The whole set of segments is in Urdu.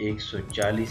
140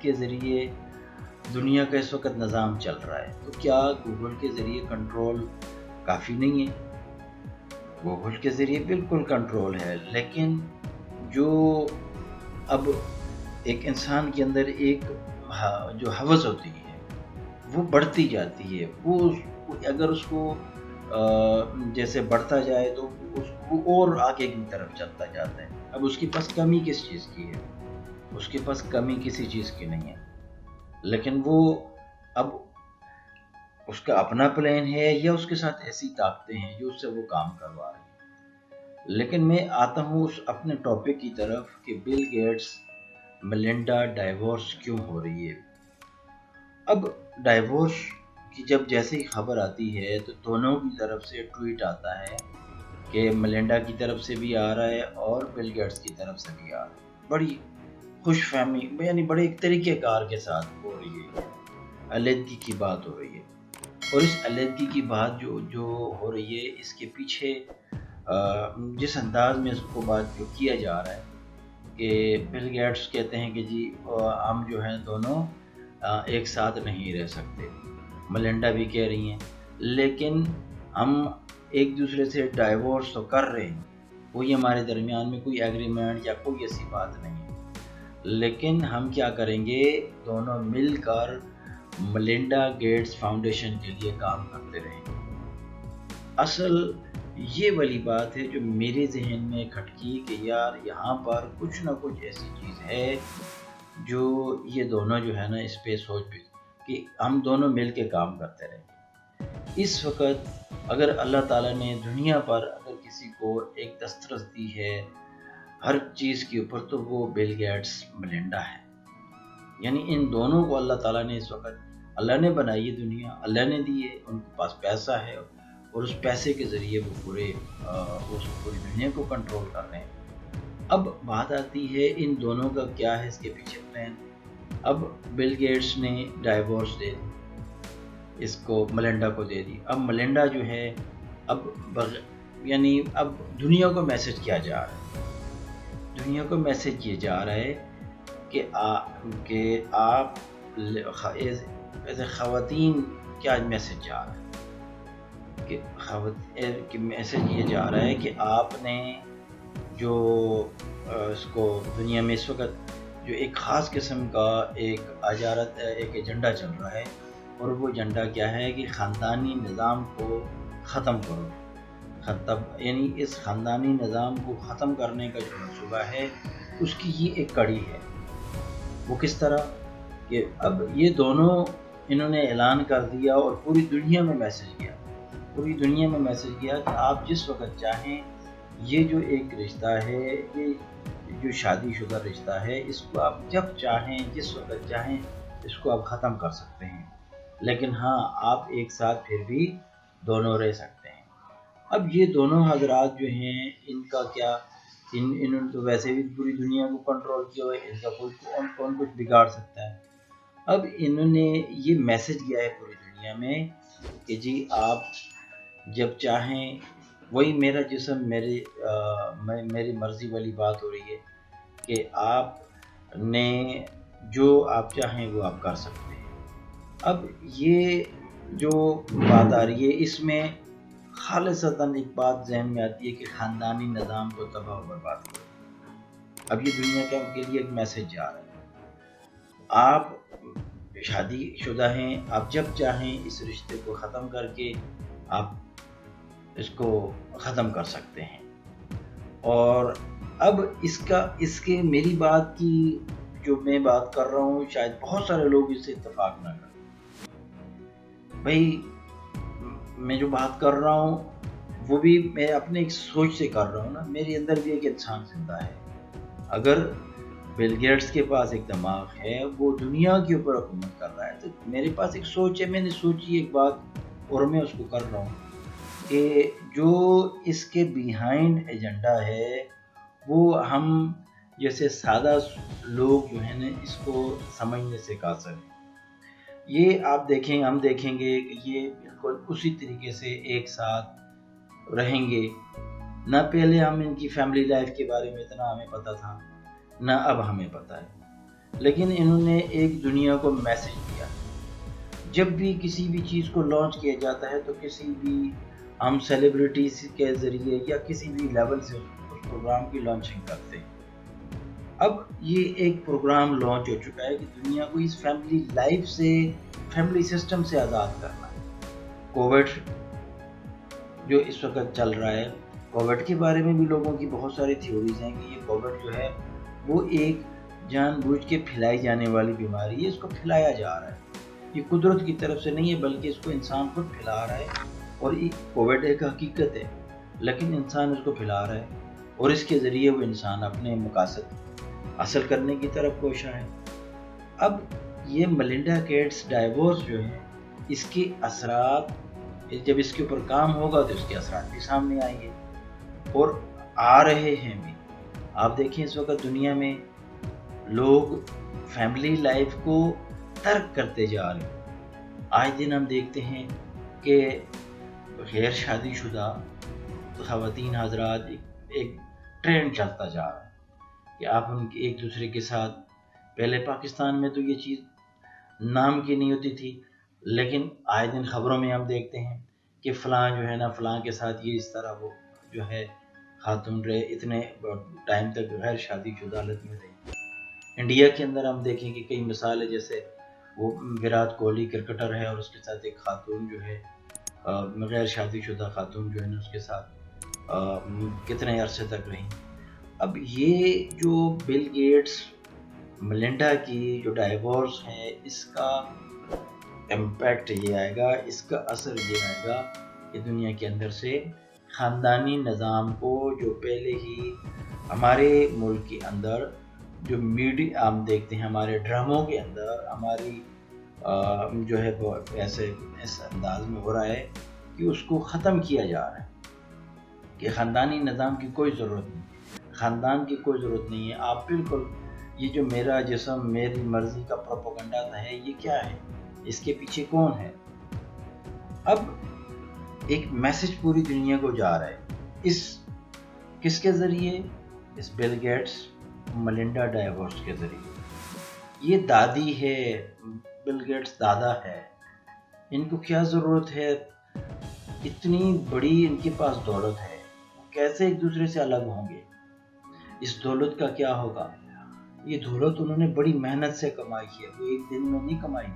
کے ذریعے دنیا کا اس وقت نظام چل رہا ہے، تو کیا گوگل کے ذریعے کنٹرول کافی نہیں ہے؟ گوگل کے ذریعے بالکل کنٹرول ہے، لیکن جو اب ایک انسان کے اندر ایک جو ہوس ہوتی ہے وہ بڑھتی جاتی ہے، وہ اگر اس کو جیسے بڑھتا جائے تو اس کو اور آگے کی طرف چلتا جاتا ہے۔ اب اس کے پاس کمی کس چیز کی ہے؟ اس کے پاس کمی کسی چیز کی نہیں ہے، لیکن وہ اب اس کا اپنا پلان ہے یا اس کے ساتھ ایسی طاقتیں ہیں جو اس سے وہ کام کروا رہی ہیں۔ لیکن میں آتا ہوں اس اپنے ٹاپک کی طرف کہ بل گیٹس میلنڈا ڈائیورس کیوں ہو رہی ہے۔ اب ڈائیورس کی جب جیسے ہی خبر آتی ہے تو دونوں کی طرف سے ٹویٹ آتا ہے کہ میلنڈا کی طرف سے بھی آ رہا ہے اور بل گیٹس کی طرف سے بھی آ رہا ہے۔ بڑی خوش فہمی، یعنی بڑے ایک طریقہ کار کے ساتھ ہو رہی ہے، علیحدگی کی بات ہو رہی ہے۔ اور اس علیحدگی کی بات جو ہو رہی ہے، اس کے پیچھے جس انداز میں اس کو بات جو کیا جا رہا ہے کہ بل گیٹس کہتے ہیں کہ جی ہم جو ہیں دونوں ایک ساتھ نہیں رہ سکتے، میلنڈا بھی کہہ رہی ہیں، لیکن ہم ایک دوسرے سے ڈائیورس تو کر رہے ہیں، کوئی ہمارے درمیان میں کوئی ایگریمنٹ یا کوئی ایسی بات نہیں ہے، لیکن ہم کیا کریں گے، دونوں مل کر میلنڈا گیٹس فاؤنڈیشن کے لیے کام کرتے رہیں گے۔ اصل یہ والی بات ہے جو میرے ذہن میں کھٹکی کہ یار یہاں پر کچھ نہ کچھ ایسی چیز ہے جو یہ دونوں جو ہے نا اس پہ سوچ بھی کہ ہم دونوں مل کے کام کرتے رہیں گے۔ اس وقت اگر اللہ تعالیٰ نے دنیا پر اگر کسی کو ایک دسترس دی ہے ہر چیز کے اوپر تو وہ بل گیٹس میلنڈا ہے، یعنی ان دونوں کو اللہ تعالیٰ نے اس وقت اللہ نے بنائی ہے دنیا، اللہ نے دی ہے، ان کے پاس پیسہ ہے اور اس پیسے کے ذریعے وہ پوری دنیا کو کنٹرول کر رہے ہیں۔ اب بات آتی ہے ان دونوں کا کیا ہے اس کے پیچھے پلان۔ اب بل گیٹس نے ڈائیورس دے دی، اس کو میلنڈا کو دے دی۔ اب میلنڈا جو ہے یعنی اب دنیا کو میسج کیا جا رہا ہے، دنیا کو میسج یہ جا رہا ہے کہ آپ ایسے خواتین کیا میسج جا رہا ہے کہ میسج یہ جا رہا ہے کہ آپ نے جو اس کو دنیا میں اس وقت جو ایک خاص قسم کا ایک ایجنڈا چل رہا ہے، اور وہ ایجنڈا کیا ہے کہ خاندانی نظام کو ختم کرو، یعنی اس خاندانی نظام کو ختم کرنے کا جو منصوبہ ہے اس کی یہ ایک کڑی ہے۔ وہ کس طرح کہ اب یہ دونوں انہوں نے اعلان کر دیا اور پوری دنیا میں میسج کیا کہ آپ جس وقت چاہیں یہ جو ایک رشتہ ہے، یہ جو شادی شدہ رشتہ ہے، اس کو آپ جب چاہیں جس وقت چاہیں اس کو آپ ختم کر سکتے ہیں، لیکن ہاں آپ ایک ساتھ پھر بھی دونوں رہ سکتے ہیں۔ اب یہ دونوں حضرات جو ہیں ان کا کیا، انہوں نے تو ویسے بھی پوری دنیا کو کنٹرول کیا ہوا ہے، ان کا کون کچھ بگاڑ سکتا ہے۔ اب انہوں نے یہ میسج کیا ہے پوری دنیا میں کہ جی آپ جب چاہیں، وہی میرا جسم میری مرضی والی بات ہو رہی ہے کہ آپ نے جو آپ چاہیں وہ آپ کر سکتے ہیں۔ اب یہ جو بات آ رہی ہے اس میں خالصتاً ایک بات ذہن میں آتی ہے کہ خاندانی نظام کو تباہ و برباد کرو۔ اب یہ دنیا کے لیے ایک میسج جا رہا ہے، آپ شادی شدہ ہیں، آپ جب چاہیں اس رشتے کو ختم کر کے آپ اس کو ختم کر سکتے ہیں۔ اور اب اس کے میری بات کی جو میں بات کر رہا ہوں شاید بہت سارے لوگ اس سے اتفاق نہ کریں۔ بھائی میں جو بات کر رہا ہوں وہ بھی میں اپنے ایک سوچ سے کر رہا ہوں نا، میرے اندر بھی ایک انسان زندہ ہے۔ اگر بل گیٹس کے پاس ایک دماغ ہے، وہ دنیا کے اوپر حکومت کر رہا ہے، تو میرے پاس ایک سوچ ہے، میں نے سوچی ایک بات اور میں اس کو کر رہا ہوں کہ جو اس کے بیہائنڈ ایجنڈا ہے وہ ہم جیسے سادہ لوگ جو ہیں نا اس کو سمجھنے سے قاصر ہیں۔ یہ آپ دیکھیں، ہم دیکھیں گے کہ یہ بالکل اسی طریقے سے ایک ساتھ رہیں گے۔ نہ پہلے ہم ان کی فیملی لائف کے بارے میں اتنا ہمیں پتہ تھا، نہ اب ہمیں پتہ ہے۔ لیکن انہوں نے ایک دنیا کو میسج دیا۔ جب بھی کسی بھی چیز کو لانچ کیا جاتا ہے تو کسی بھی ہم سیلیبریٹیز کے ذریعے یا کسی بھی لیول سے اس پروگرام کی لانچنگ کرتے ہیں۔ اب یہ ایک پروگرام لانچ ہو چکا ہے کہ دنیا کو اس فیملی لائف سے، فیملی سسٹم سے آزاد کرنا ہے۔ کووڈ جو اس وقت چل رہا ہے، کووڈ کے بارے میں بھی لوگوں کی بہت ساری تھیوریز ہیں کہ یہ کووڈ جو ہے وہ ایک جان بوجھ کے پھیلائی جانے والی بیماری ہے، اس کو پھیلایا جا رہا ہے، یہ قدرت کی طرف سے نہیں ہے بلکہ اس کو انسان خود پھیلا رہا ہے۔ اور کووڈ ایک حقیقت ہے لیکن انسان اس کو پھیلا رہا ہے اور اس کے ذریعے وہ انسان اپنے مقاصد حاصل کرنے کی طرف کوشاں ہے۔ اب یہ ملنڈا گیٹس ڈائیورس جو ہے، اس کے اثرات جب اس کے اوپر کام ہوگا تو اس کے اثرات بھی سامنے آئیں گے اور آ رہے ہیں بھی۔ آپ دیکھیں اس وقت دنیا میں لوگ فیملی لائف کو ترک کرتے جا رہے ہیں۔ آج دن ہم دیکھتے ہیں کہ غیر شادی شدہ خواتین حضرات ایک ٹرینڈ چلتا جا رہا ہے کہ آپ ان کے ایک دوسرے کے ساتھ، پہلے پاکستان میں تو یہ چیز نام کی نہیں ہوتی تھی لیکن آئے دن خبروں میں ہم دیکھتے ہیں کہ فلاں جو ہے نا فلاں کے ساتھ یہ اس طرح وہ جو ہے خاتون رہے، اتنے ٹائم تک غیر شادی شدہ حالت میں رہی۔ انڈیا کے اندر ہم دیکھیں کہ کئی مثالیں، جیسے وہ وراٹ کوہلی کرکٹر ہے اور اس کے ساتھ ایک خاتون جو ہے غیر شادی شدہ خاتون جو ہے نا اس کے ساتھ کتنے عرصے تک رہی۔ اب یہ جو بل گیٹس ملنڈا کی جو ڈائیورس ہے، اس کا امپیکٹ یہ آئے گا، اس کا اثر یہ آئے گا کہ دنیا کے اندر سے خاندانی نظام کو، جو پہلے ہی ہمارے ملک کے اندر جو میڈیا ہم دیکھتے ہیں، ہمارے ڈراموں کے اندر ہماری جو ہے ایسے اس انداز میں ہو رہا ہے کہ اس کو ختم کیا جا رہا ہے کہ خاندانی نظام کی کوئی ضرورت نہیں، خاندان کی کوئی ضرورت نہیں ہے۔ آپ بالکل یہ جو میرا جسم میری مرضی کا پروپیگنڈا ہے، یہ کیا ہے، اس کے پیچھے کون ہے؟ اب ایک میسج پوری دنیا کو جا رہا ہے، اس کس کے ذریعے؟ اس بل گیٹس ملنڈا ڈائیورس کے ذریعے۔ یہ دادی ہے، بل گیٹس دادا ہے، ان کو کیا ضرورت ہے، اتنی بڑی ان کے پاس دولت ہے، کیسے ایک دوسرے سے الگ ہوں گے؟ اس دولت کا کیا ہوگا؟ یہ دولت انہوں نے بڑی محنت سے کمائی ہے، وہ ایک دن میں نہیں کمائی،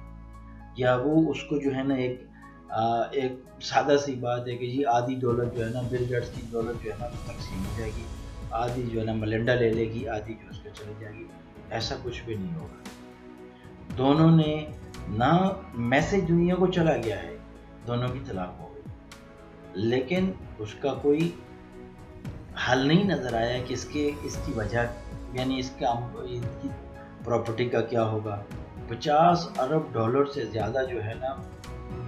یا وہ اس کو جو ہے نا ایک سادہ سی بات ہے کہ جی آدھی دولت جو ہے نا بل گیٹس کی دولت جو ہے نا تقسیم ہو جائے گی، آدھی جو ہے نا ملنڈا لے لے گی، آدھی جو اس کو چلی جائے گی، ایسا کچھ بھی نہیں ہوگا۔ دونوں نے نہ میسج دنیا کو چلا گیا ہے، دونوں کی طلاق ہو گئی، لیکن اس کا کوئی حل نہیں نظر آیا کہ اس کی وجہ، یعنی اس کی پراپرٹی کا کیا ہوگا۔ 50 ارب ڈالر سے زیادہ جو ہے نا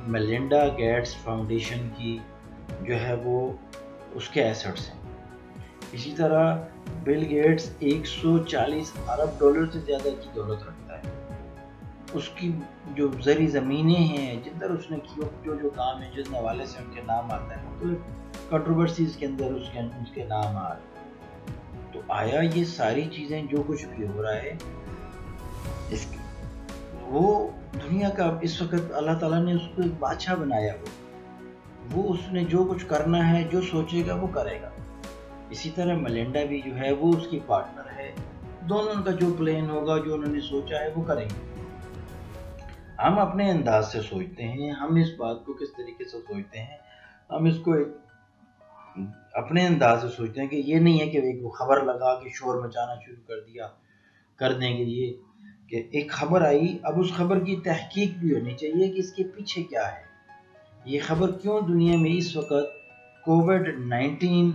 ملنڈا گیٹس فاؤنڈیشن کی جو ہے وہ اس کے ایسٹس ہیں۔ اسی طرح بل گیٹس 140 ارب ڈالر سے زیادہ کی دولت رکھتا ہے۔ اس کی جو زرعی زمینیں ہیں، جدھر اس نے جو کام ہے، جس حوالے سے ان کے نام آتا ہے، مختلف کنٹروورسیز کے اندر اس کے نام آ رہے ہیں۔ تو آیا یہ ساری چیزیں جو کچھ بھی ہو رہا ہے، وہ دنیا کا اس وقت اللہ تعالیٰ نے اس کو ایک بادشاہ بنایا، وہ اس نے جو کچھ کرنا ہے، جو سوچے گا وہ کرے گا۔ اسی طرح ملنڈا بھی جو ہے وہ اس کی پارٹنر ہے، دونوں کا جو پلان ہوگا، جو انہوں نے سوچا ہے وہ کریں گے۔ ہم اپنے انداز سے سوچتے ہیں، ہم اس بات کو کس طریقے سے سوچتے ہیں، ہم اس کو اپنے انداز سے سوچتے ہیں کہ یہ نہیں ہے کہ ایک خبر لگا کے شور مچانا شروع کر دیں گے، یہ کہ ایک خبر آئی، اب اس خبر کی تحقیق بھی ہونی چاہیے کہ اس کے پیچھے کیا ہے، یہ خبر کیوں دنیا میں اس وقت کووڈ-19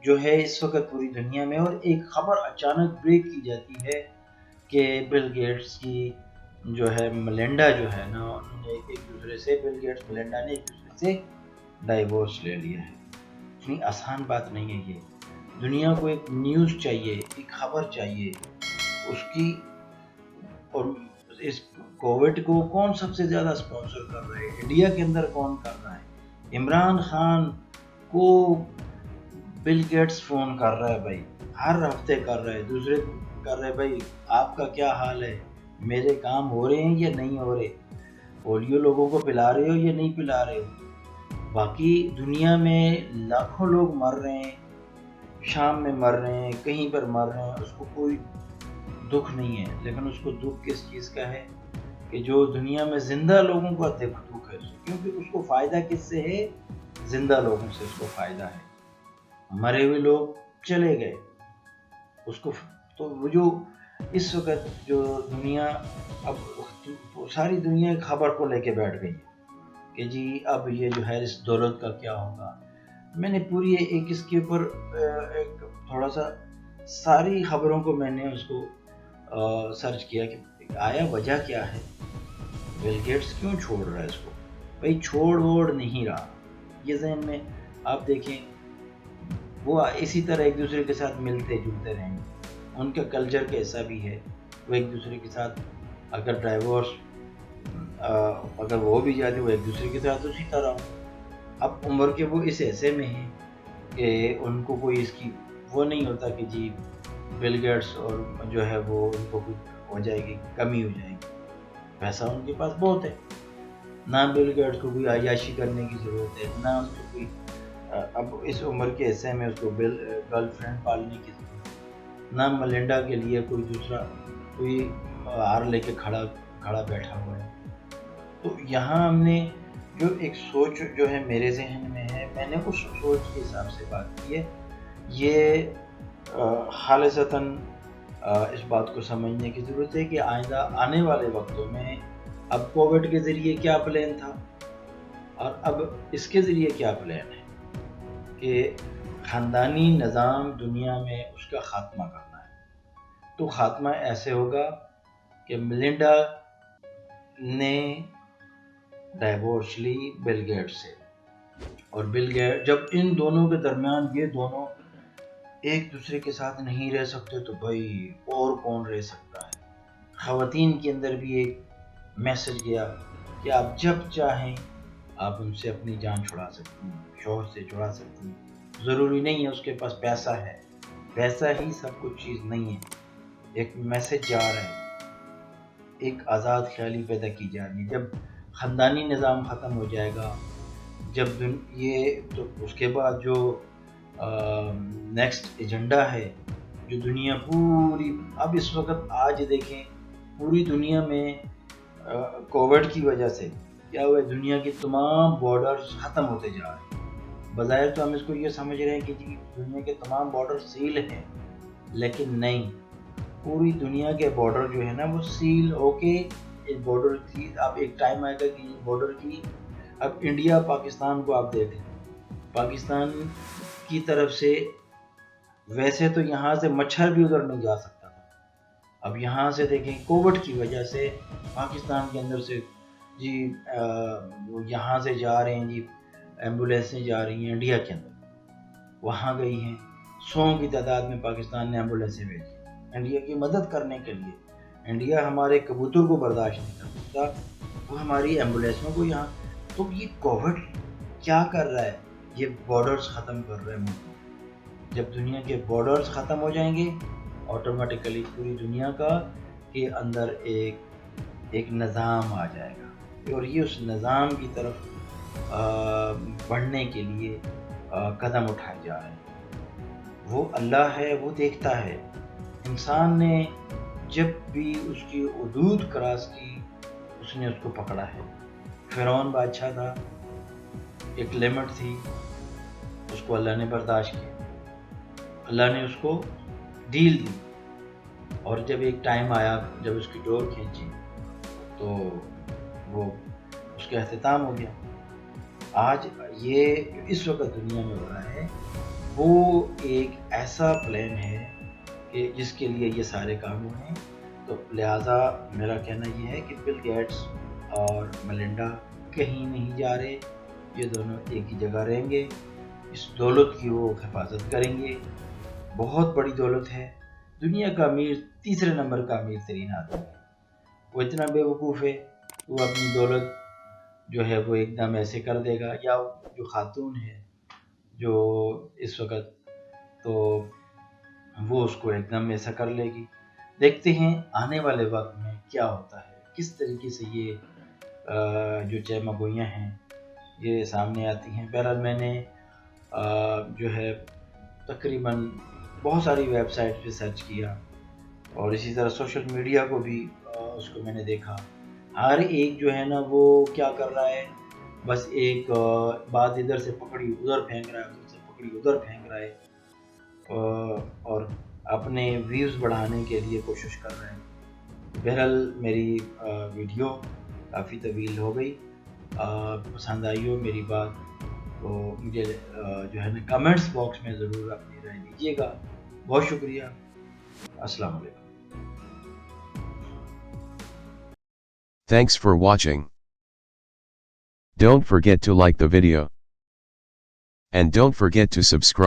جو ہے اس وقت پوری دنیا میں، اور ایک خبر اچانک بریک کی جاتی ہے کہ بل گیٹس کی جو ہے ملنڈا جو ہے نا، انہوں نے ایک دوسرے سے، بل گیٹس ملنڈا نے ایک دوسرے سے ڈائیورس لے لیا ہے۔ اتنی آسان بات نہیں ہے یہ، دنیا کو ایک نیوز چاہیے، ایک خبر چاہیے اس کی۔ اور اس کووڈ کو کون سب سے زیادہ اسپانسر کر رہا ہے؟ انڈیا کے اندر کون کر رہا ہے؟ عمران خان کو بل گیٹس فون کر رہا ہے، بھائی ہر ہفتے کر رہا ہے، دوسرے کر رہے بھائی آپ کا کیا حال ہے, میرے کام ہو رہے ہیں یا نہیں ہو رہے, پولیو لوگوں کو پلا رہے ہو یا نہیں پلا رہے ہو. باقی دنیا میں لاکھوں لوگ مر رہے ہیں, شام میں مر رہے ہیں, کہیں پر مر رہے ہیں, اس کو کوئی دکھ نہیں ہے. لیکن اس کو دکھ کس چیز کا ہے کہ جو دنیا میں زندہ لوگوں کا دکھ ہے, کیونکہ اس کو فائدہ کس سے ہے, زندہ لوگوں سے اس کو فائدہ ہے. مرے ہوئے لوگ چلے گئے اس کو. تو وہ جو اس وقت جو دنیا, اب ساری دنیا خبر کو لے کے بیٹھ گئی کہ جی اب یہ جو ہے اس دولت کا کیا ہوگا. میں نے پوری ایک اس کے اوپر ایک تھوڑا سا ساری خبروں کو میں نے اس کو سرچ کیا کہ آیا وجہ کیا ہے, بل گیٹس کیوں چھوڑ رہا ہے اس کو. بھائی چھوڑ ووڑ نہیں رہا, یہ ذہن میں آپ دیکھیں وہ اسی طرح ایک دوسرے کے ساتھ ملتے جلتے رہیں گے. ان کا کلچر کا حصہ بھی ہے, وہ ایک دوسرے کے ساتھ اگر ڈائیورس اگر وہ بھی جاتے وہ ایک دوسرے کے ساتھ اسی طرح. اب عمر کے وہ اس ایسے میں ہیں کہ ان کو کوئی اس کی وہ نہیں ہوتا کہ جی بل گیٹس اور جو ہے وہ ان کو کچھ ہو جائے گی, کمی ہو جائے گی. پیسہ ان کے پاس بہت ہے, نہ بل گیٹس کو کوئی عیاشی کرنے کی ضرورت ہے, نہ اس کو کوئی اب اس عمر کے حصے میں اس کو گرل فرینڈ پالنے کی ضرورت ہے, نہ ملنڈا کے لیے کوئی دوسرا کوئی ہار لے کے کھڑا بیٹھا ہوا ہے. تو یہاں ہم نے جو ایک سوچ جو ہے میرے ذہن میں ہے, میں نے اس سوچ کے حساب سے بات کی ہے. یہ خالصتاً اس بات کو سمجھنے کی ضرورت ہے کہ آئندہ آنے والے وقتوں میں اب کووڈ کے ذریعے کیا پلان تھا اور اب اس کے ذریعے کیا پلان ہے کہ خاندانی نظام دنیا میں اس کا خاتمہ کرنا ہے. تو خاتمہ ایسے ہوگا کہ ملنڈا نے ڈائیورس لی بل گیٹس سے, اور بل گیٹ جب ان دونوں کے درمیان یہ دونوں ایک دوسرے کے ساتھ نہیں رہ سکتے تو بھائی اور کون رہ سکتا ہے. خواتین کے اندر بھی ایک میسج گیا کہ آپ جب چاہیں آپ ان سے اپنی جان چھڑا سکتی ہیں, شوہر سے چھڑا سکتی ہیں. ضروری نہیں ہے اس کے پاس پیسہ ہے, پیسہ ہی سب کچھ چیز نہیں ہے. ایک میسج جا رہا ہے, ایک آزاد خیالی پیدا کی جا رہی ہے. جب خاندانی نظام ختم ہو جائے گا, جب یہ تو اس کے بعد جو نیکسٹ ایجنڈا ہے جو دنیا پوری اب اس وقت آج دیکھیں پوری دنیا میں کووڈ کی وجہ سے کیا ہوا ہے, دنیا کے تمام بارڈرز ختم ہوتے جا رہے ہیں. بظاہر تو ہم اس کو یہ سمجھ رہے ہیں کہ جی دنیا کے تمام بارڈر سیل ہیں, لیکن نہیں, پوری دنیا کے بارڈر جو ہے نا وہ سیل ہو کے ایک بارڈر کی اب ایک ٹائم آئے گا کہ بارڈر کی اب انڈیا پاکستان کو آپ دیکھ لیں, پاکستان کی طرف سے ویسے تو یہاں سے مچھر بھی ادھر نہیں جا سکتا تھا, اب یہاں سے دیکھیں کووڈ کی وجہ سے پاکستان کے اندر سے جی یہاں سے جا رہے ہیں جی ایمبولینسیں جا رہی ہیں انڈیا کے اندر, وہاں گئی ہیں 100 کی تعداد میں پاکستان نے ایمبولینسیں بھیجی انڈیا کی مدد کرنے کے لیے. انڈیا ہمارے کبوتر کو برداشت نہیں کر سکتا, وہ ہماری ایمبولینسوں کو یہاں. تو یہ کووڈ کیا کر رہا ہے, یہ بارڈرز ختم کر رہے ہیں ملک. جب دنیا کے بارڈرز ختم ہو جائیں گے آٹومیٹیکلی پوری دنیا کا کے اندر ایک نظام آ جائے گا, اور یہ اس نظام کی طرف بڑھنے کے لیے قدم اٹھائے جا رہے ہیں. وہ اللہ ہے, وہ دیکھتا ہے. انسان نے جب بھی اس کی حدود کراس کی اس نے اس کو پکڑا ہے. فرعون بادشاہ تھا, ایک لمٹ تھی, اس کو اللہ نے برداشت کیا, اللہ نے اس کو ڈیل دی, اور جب ایک ٹائم آیا جب اس کی ڈور کھینچی تو وہ اس کا اختتام ہو گیا. آج یہ اس وقت دنیا میں ہو رہا ہے وہ ایک ایسا پلان ہے کہ جس کے لیے یہ سارے کام ہوئے ہیں. تو لہٰذا میرا کہنا یہ ہے کہ بل گیٹس اور ملنڈا کہیں نہیں جا رہے, یہ دونوں ایک ہی جگہ رہیں گے. اس دولت کی وہ حفاظت کریں گے. بہت بڑی دولت ہے, دنیا کا امیر تیسرے نمبر کا امیر ترین آدمی ہے. وہ اتنا بے وقوف ہے وہ اپنی دولت جو ہے وہ ایک دم ایسے کر دے گا, یا جو خاتون ہے جو اس وقت تو وہ اس کو ایک دم ایسا کر لے گی. دیکھتے ہیں آنے والے وقت میں کیا ہوتا ہے، کس طریقے سے یہ جو چیمہ گوئیاں ہیں یہ سامنے آتی ہیں۔ بہرحال میں نے جو ہے تقریباً بہت ساری ویب سائٹ پہ سرچ کیا، اور اسی طرح سوشل میڈیا کو بھی اس کو میں نے دیکھا۔ ہر ایک جو ہے نا وہ کیا کر رہا ہے، بس ایک بات ادھر سے پکڑی ادھر پھینک رہا ہے، ادھر سے پکڑی ادھر پھینک رہا ہے، اور اپنے ویوز بڑھانے کے لیے کوشش کر رہے ہیں۔ بہرحال میری ویڈیو کافی طویل ہو گئی، پسند آئی ہو میری بات تو مجھے جو ہے نا کمنٹس باکس میں ضرور اپنی رائے دیجیے گا۔ بہت شکریہ، السلام علیکم۔ Thanks for watching. Don't forget to like the video. And don't forget to subscribe.